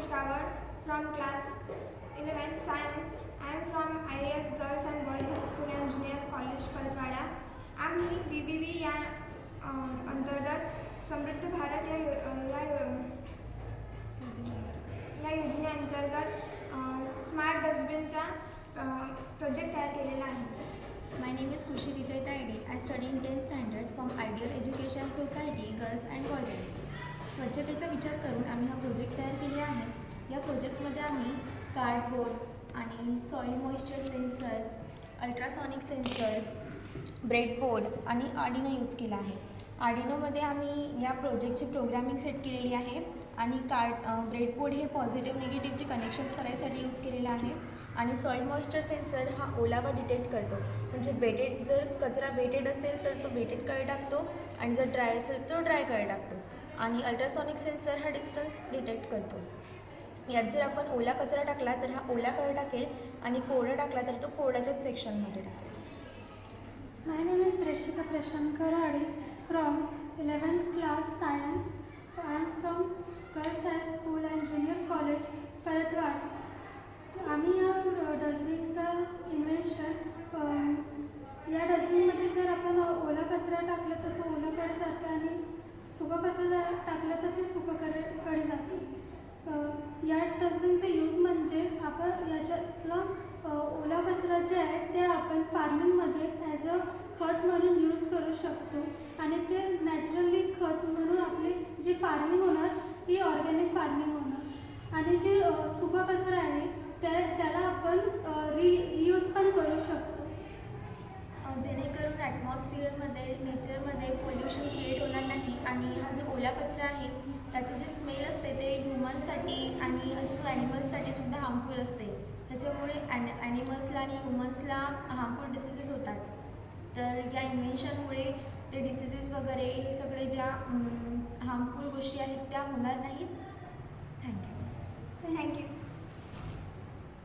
Kawad from class 11th Science. I am from IAS Girls and Boys High School and Junior College Paratwada. आम्ही BBB या अंतर्गत समृद्ध भारत या योजनेअंतर्गत स्मार्ट डस्टबिनचा प्रोजेक्ट तयार केलेला आहे. My name is Khushi Vijay Taide. I study in 10th standard from Ideal Education Society, Girls and Boys High School. स्वच्छतेचा विचार करून आम्ही हा प्रोजेक्ट तयार केले आहे. या प्रोजेक्टमध्ये आम्ही कार्डबोर्ड आणि soil moisture sensor, ultrasonic sensor, breadboard आणि आर्डिनो यूज केला आहे. आर्डिनोमध्ये आम्ही या प्रोजेक्टची प्रोग्रामिंग सेट केलेली आहे आणि ब्रेडबोर्ड हे पॉझिटिव्ह निगेटिव्हचे कनेक्शन्स करायसाठी यूज केलेला आहे. आणि सॉईल मॉइश्चर सेन्सर हा ओलावा डिटेक्ट करतो, म्हणजे जर कचरा बेटेड असेल तर तो बेटेड कळे टाकतो आणि जर ड्राय असेल तर ड्राय कळे टाकतो. आणि अल्ट्रासॉनिक सेन्सर हा डिस्टन्स डिटेक्ट करतो. यात जर आपण ओला कचरा टाकला तर हा ओला कळे टाकेल आणि कोरडा टाकला तर तो कोरड्याच्याच सेक्शनमध्ये टाकेल. My name is Trishika Prashant Karade from 11th class Science. I am from Girls High School and Junior College, Paratwad. आम्ही या डस्टबिनचं इन्व्हेन्शन, या डस्टबिनमध्ये जर आपण ओला कचरा टाकला तर तो ओलाकडे जातो आणि सुका कचरा टाकला तर ते सुकाकडे जाते. या डस्टबिनचा यूज म्हणजे आपण याच्यातला ओला कचरा जे आहे ते आपण फार्मिंगमध्ये ॲज अ खत म्हणून यूज करू शकतो आणि ते नॅचरली खत म्हणून आपली जी फार्मिंग होणार ती ऑर्गॅनिक फार्मिंग होणार. आणि जे सुका कचरा आहे त्याला आपण रियूज पण करू शकतो, जेणेकरून ॲटमॉस्फिअरमध्ये नेचरमध्ये पोल्युशन क्रिएट होणार नाही. आणि हा जो ओला कचरा आहे त्याचे जे स्मेल असते ते ह्युमन्ससाठी आणि अल्सो ॲनिमल्ससाठी सुद्धा हार्मफुल असते. त्याच्यामुळे ॲनिमल्सला आणि ह्युमन्सला हार्मफुल डिसीजेस होतात. तर या इन्व्हेन्शनमुळे ते डिसीजेस वगैरे हे सगळे ज्या हार्मफुल गोष्टी आहेत त्या होणार नाहीत. थँक्यू.